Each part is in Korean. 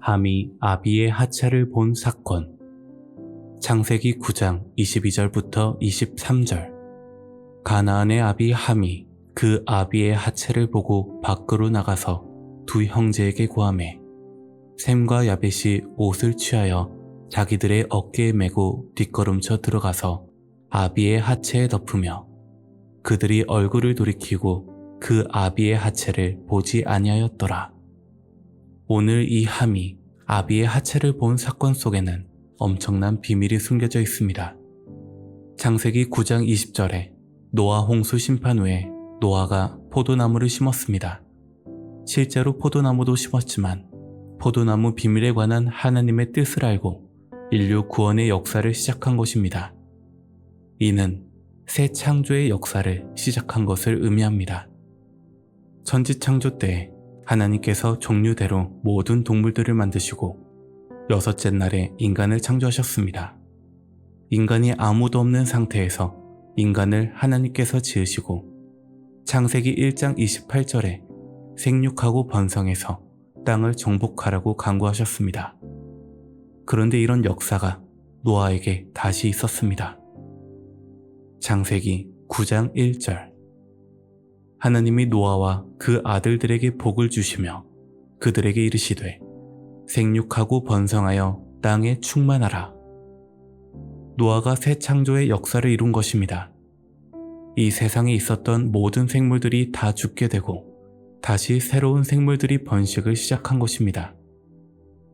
함이 아비의 하체를 본 사건. 창세기 9장 22절부터 23절. 가나안의 아비 함이 그 아비의 하체를 보고 밖으로 나가서 두 형제에게 고하매 셈과 야벳이 옷을 취하여 자기들의 어깨에 메고 뒷걸음쳐 들어가서 아비의 하체에 덮으며 그들이 얼굴을 돌이키고 그 아비의 하체를 보지 아니하였더라. 오늘 이 함이 아비의 하체를 본 사건 속에는 엄청난 비밀이 숨겨져 있습니다. 창세기 9장 20절에 노아 홍수 심판 후에 노아가 포도나무를 심었습니다. 실제로 포도나무도 심었지만 포도나무 비밀에 관한 하나님의 뜻을 알고 인류 구원의 역사를 시작한 것입니다. 이는 새 창조의 역사를 시작한 것을 의미합니다. 천지창조 때 하나님께서 종류대로 모든 동물들을 만드시고 여섯째 날에 인간을 창조하셨습니다. 인간이 아무도 없는 상태에서 인간을 하나님께서 지으시고 창세기 1장 28절에 생육하고 번성해서 땅을 정복하라고 강구하셨습니다. 그런데 이런 역사가 노아에게 다시 있었습니다. 창세기 9장 1절. 하나님이 노아와 그 아들들에게 복을 주시며 그들에게 이르시되 생육하고 번성하여 땅에 충만하라. 노아가 새 창조의 역사를 이룬 것입니다. 이 세상에 있었던 모든 생물들이 다 죽게 되고 다시 새로운 생물들이 번식을 시작한 것입니다.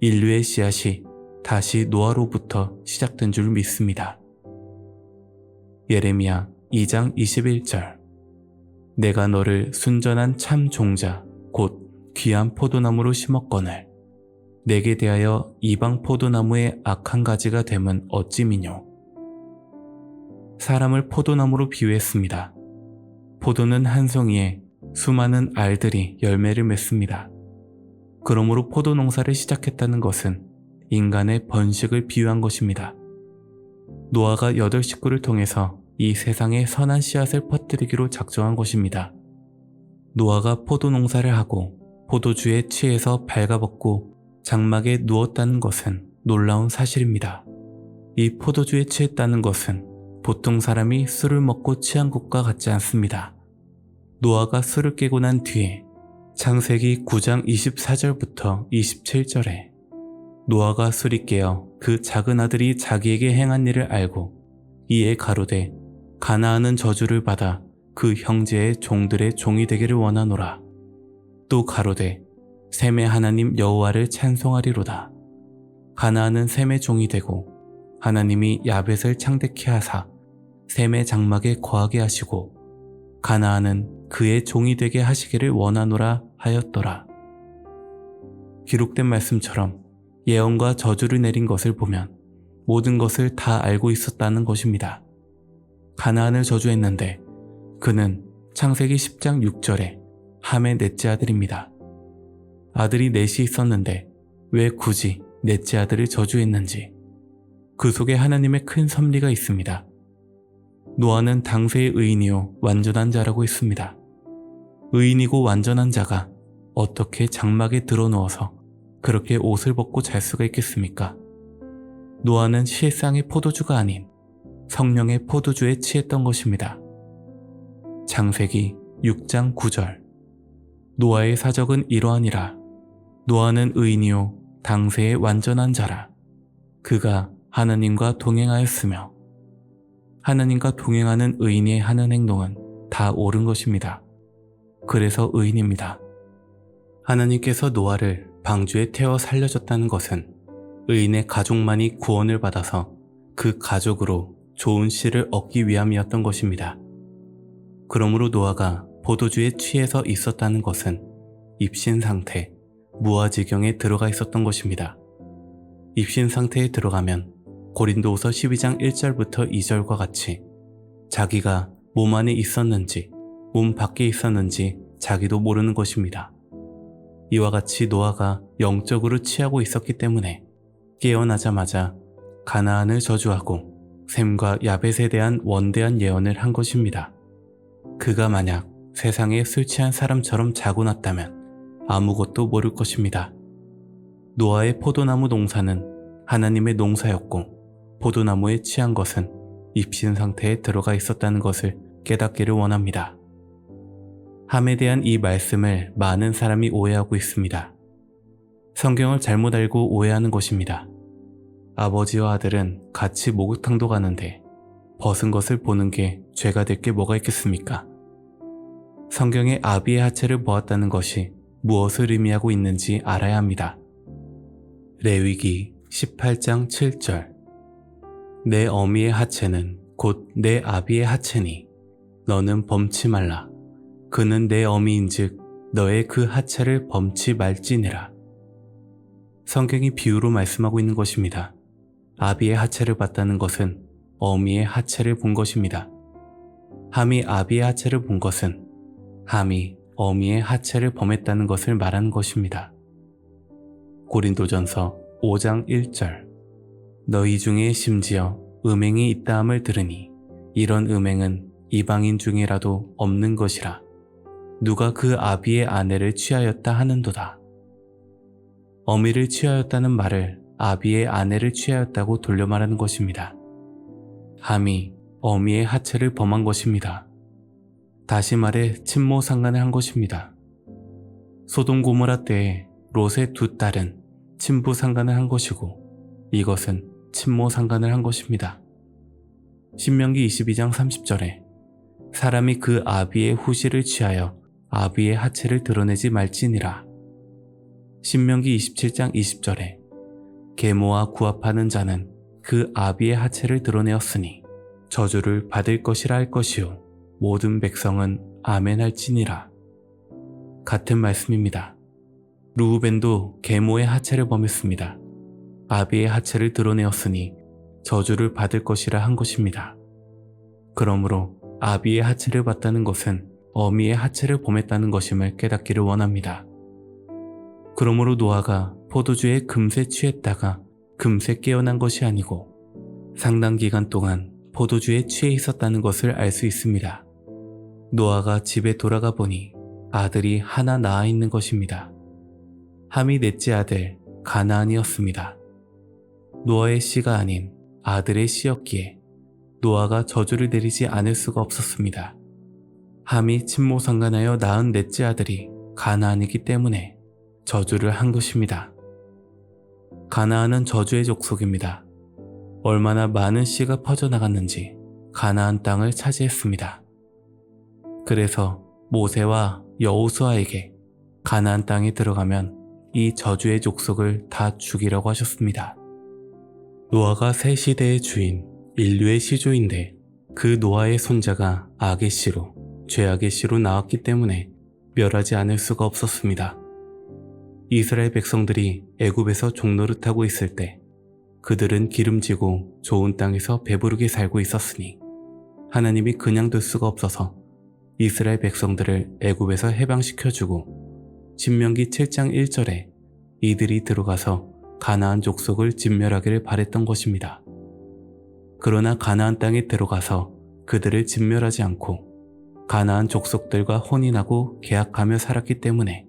인류의 씨앗이 다시 노아로부터 시작된 줄 믿습니다. 예레미야 2장 21절. 내가 너를 순전한 참 종자 곧 귀한 포도나무로 심었거늘 내게 대하여 이방 포도나무의 악한 가지가 됨은 어찌 미뇨. 사람을 포도나무로 비유했습니다. 포도는 한 송이에 수많은 알들이 열매를 맺습니다. 그러므로 포도 농사를 시작했다는 것은 인간의 번식을 비유한 것입니다. 노아가 8식구를 통해서 이 세상에 선한 씨앗을 퍼뜨리기로 작정한 것입니다. 노아가 포도 농사를 하고 포도주에 취해서 발가벗고 장막에 누웠다는 것은 놀라운 사실입니다. 이 포도주에 취했다는 것은 보통 사람이 술을 먹고 취한 것과 같지 않습니다. 노아가 술을 깨고 난 뒤에 창세기 9장 24절부터 27절에 노아가 술이 깨어 그 작은 아들이 자기에게 행한 일을 알고 이에 가로되 가나안은 저주를 받아 그 형제의 종들의 종이 되기를 원하노라. 또 가로되 셈의 하나님 여호와를 찬송하리로다. 가나안은 셈의 종이 되고 하나님이 야벳을 창대케 하사 셈의 장막에 거하게 하시고 가나안은 그의 종이 되게 하시기를 원하노라 하였더라. 기록된 말씀처럼 예언과 저주를 내린 것을 보면 모든 것을 다 알고 있었다는 것입니다. 가나안을 저주했는데 그는 창세기 10장 6절에 함의 넷째 아들입니다. 아들이 넷이 있었는데 왜 굳이 넷째 아들을 저주했는지 그 속에 하나님의 큰 섭리가 있습니다. 노아는 당세의 의인이요 완전한 자라고 했습니다. 의인이고 완전한 자가 어떻게 장막에 들어누워서 그렇게 옷을 벗고 잘 수가 있겠습니까? 노아는 실상의 포도주가 아닌 성령의 포도주에 취했던 것입니다. 창세기 6장 9절. 노아의 사적은 이러하니라. 노아는 의인이요 당세의 완전한 자라. 그가 하나님과 동행하였으며 하나님과 동행하는 의인이 하는 행동은 다 옳은 것입니다. 그래서 의인입니다. 하나님께서 노아를 방주에 태워 살려줬다는 것은 의인의 가족만이 구원을 받아서 그 가족으로 좋은 씨를 얻기 위함이었던 것입니다. 그러므로 노아가 포도주에 취해서 있었다는 것은 입신 상태, 무아지경에 들어가 있었던 것입니다. 입신 상태에 들어가면 고린도후서 12장 1절부터 2절과 같이 자기가 몸 안에 있었는지 몸 밖에 있었는지 자기도 모르는 것입니다. 이와 같이 노아가 영적으로 취하고 있었기 때문에 깨어나자마자 가나안을 저주하고 셈과 야벳에 대한 원대한 예언을 한 것입니다. 그가 만약 세상에 술 취한 사람처럼 자고 났다면 아무것도 모를 것입니다. 노아의 포도나무 농사는 하나님의 농사였고 포도나무에 취한 것은 입신 상태에 들어가 있었다는 것을 깨닫기를 원합니다. 함에 대한 이 말씀을 많은 사람이 오해하고 있습니다. 성경을 잘못 알고 오해하는 것입니다. 아버지와 아들은 같이 목욕탕도 가는데 벗은 것을 보는 게 죄가 될 게 뭐가 있겠습니까? 성경에 아비의 하체를 보았다는 것이 무엇을 의미하고 있는지 알아야 합니다. 레위기 18장 7절 내 어미의 하체는 곧 내 아비의 하체니 너는 범치 말라. 그는 내 어미인즉 너의 그 하체를 범치 말지니라. 성경이 비유로 말씀하고 있는 것입니다. 아비의 하체를 봤다는 것은 어미의 하체를 본 것입니다. 함이 아비의 하체를 본 것은 함이 어미의 하체를 범했다는 것을 말하는 것입니다. 고린도전서 5장 1절 너희 중에 심지어 음행이 있다함을 들으니 이런 음행은 이방인 중이라도 없는 것이라. 누가 그 아비의 아내를 취하였다 하는도다. 어미를 취하였다는 말을 아비의 아내를 취하였다고 돌려 말하는 것입니다. 함이 어미의 하체를 범한 것입니다. 다시 말해 친모 상간을 한 것입니다. 소돔 고모라 때에 롯의 두 딸은 친부 상간을 한 것이고 이것은 친모 상간을 한 것입니다. 신명기 22장 30절에 사람이 그 아비의 후시를 취하여 아비의 하체를 드러내지 말지니라. 신명기 27장 20절에 계모와 구합하는 자는 그 아비의 하체를 드러내었으니 저주를 받을 것이라 할 것이요 모든 백성은 아멘 할지니라. 같은 말씀입니다. 르우벤도 계모의 하체를 범했습니다. 아비의 하체를 드러내었으니 저주를 받을 것이라 한 것입니다. 그러므로 아비의 하체를 봤다는 것은 어미의 하체를 범했다는 것임을 깨닫기를 원합니다. 그러므로 노아가 포도주에 금세 취했다가 금세 깨어난 것이 아니고 상당 기간 동안 포도주에 취해 있었다는 것을 알 수 있습니다. 노아가 집에 돌아가 보니 아들이 하나 낳아 있는 것입니다. 함이 넷째 아들 가나안이었습니다. 노아의 씨가 아닌 아들의 씨였기에 노아가 저주를 내리지 않을 수가 없었습니다. 함이 친모상간하여 낳은 넷째 아들이 가나안이기 때문에 저주를 한 것입니다. 가나안은 저주의 족속입니다. 얼마나 많은 씨가 퍼져나갔는지 가나안 땅을 차지했습니다. 그래서 모세와 여호수아에게 가나안 땅에 들어가면 이 저주의 족속을 다 죽이라고 하셨습니다. 노아가 새 시대의 주인, 인류의 시조인데 그 노아의 손자가 악의 씨로, 죄악의 씨로 나왔기 때문에 멸하지 않을 수가 없었습니다. 이스라엘 백성들이 애굽에서 종노릇하고 있을 때 그들은 기름지고 좋은 땅에서 배부르게 살고 있었으니 하나님이 그냥 둘 수가 없어서 이스라엘 백성들을 애굽에서 해방시켜주고 신명기 7장 1절에 이들이 들어가서 가나안 족속을 진멸하기를 바랬던 것입니다. 그러나 가나안 땅에 들어가서 그들을 진멸하지 않고 가나안 족속들과 혼인하고 계약하며 살았기 때문에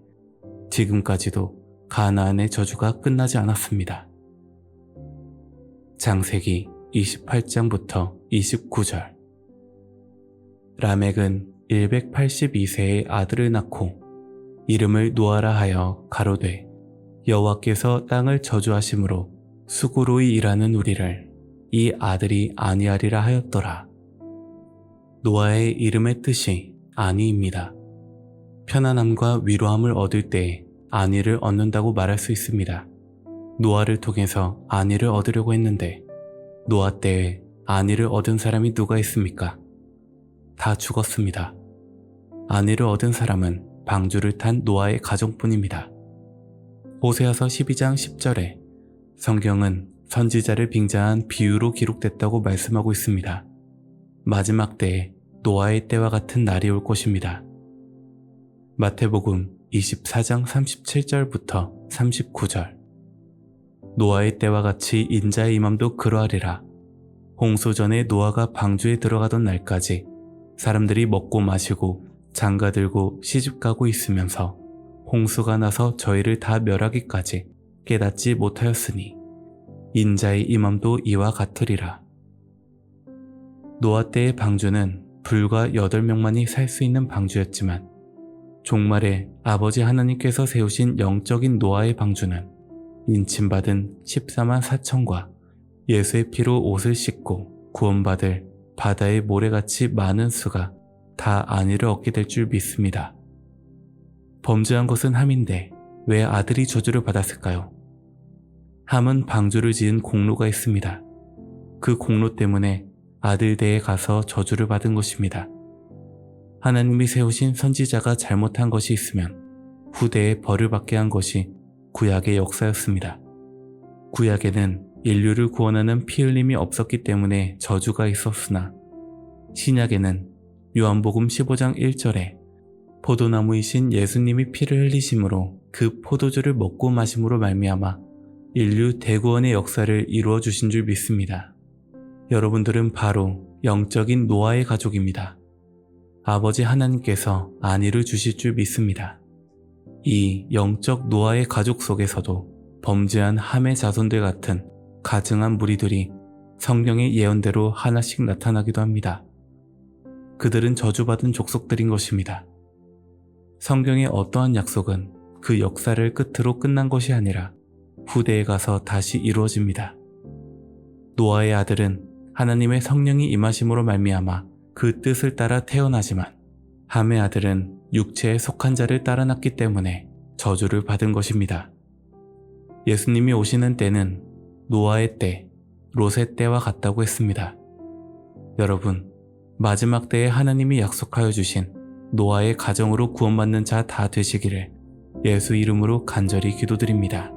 지금까지도 가나안의 저주가 끝나지 않았습니다. 창세기 28장부터 29절 라멕은 182세의 아들을 낳고 이름을 노아라 하여 가로되 여호와께서 땅을 저주하심으로 수고로이 일하는 우리를 이 아들이 아니하리라 하였더라. 노아의 이름의 뜻이 안위입니다. 편안함과 위로함을 얻을 때에 안위를 얻는다고 말할 수 있습니다. 노아를 통해서 안위를 얻으려고 했는데 노아 때에 안위를 얻은 사람이 누가 있습니까? 다 죽었습니다. 안위를 얻은 사람은 방주를 탄 노아의 가족뿐입니다. 호세아서 12장 10절에 성경은 선지자를 빙자한 비유로 기록됐다고 말씀하고 있습니다. 마지막 때에 노아의 때와 같은 날이 올 것입니다. 마태복음 24장 37절부터 39절 노아의 때와 같이 인자의 임함도 그러하리라. 홍수 전에 노아가 방주에 들어가던 날까지 사람들이 먹고 마시고 장가들고 시집가고 있으면서 홍수가 나서 저희를 다 멸하기까지 깨닫지 못하였으니 인자의 임함도 이와 같으리라. 노아 때의 방주는 불과 8명만이 살 수 있는 방주였지만 종말에 아버지 하나님께서 세우신 영적인 노아의 방주는 인침받은 14만 4천과 예수의 피로 옷을 씻고 구원받을 바다의 모래같이 많은 수가 다 안위를 얻게 될 줄 믿습니다. 범죄한 것은 함인데 왜 아들이 저주를 받았을까요? 함은 방주를 지은 공로가 있습니다. 그 공로 때문에 아들대에 가서 저주를 받은 것입니다. 하나님이 세우신 선지자가 잘못한 것이 있으면 후대에 벌을 받게 한 것이 구약의 역사였습니다. 구약에는 인류를 구원하는 피 흘림이 없었기 때문에 저주가 있었으나 신약에는 요한복음 15장 1절에 포도나무이신 예수님이 피를 흘리심으로 그 포도주를 먹고 마심으로 말미암아 인류 대구원의 역사를 이루어 주신 줄 믿습니다. 여러분들은 바로 영적인 노아의 가족입니다. 아버지 하나님께서 안위를 주실 줄 믿습니다. 이 영적 노아의 가족 속에서도 범죄한 함의 자손들 같은 가증한 무리들이 성경의 예언대로 하나씩 나타나기도 합니다. 그들은 저주받은 족속들인 것입니다. 성경의 어떠한 약속은 그 역사를 끝으로 끝난 것이 아니라 후대에 가서 다시 이루어집니다. 노아의 아들은 하나님의 성령이 임하심으로 말미암아 그 뜻을 따라 태어나지만 함의 아들은 육체에 속한 자를 따라 났기 때문에 저주를 받은 것입니다. 예수님이 오시는 때는 노아의 때, 롯의 때와 같다고 했습니다. 여러분, 마지막 때에 하나님이 약속하여 주신 노아의 가정으로 구원받는 자 다 되시기를 예수 이름으로 간절히 기도드립니다.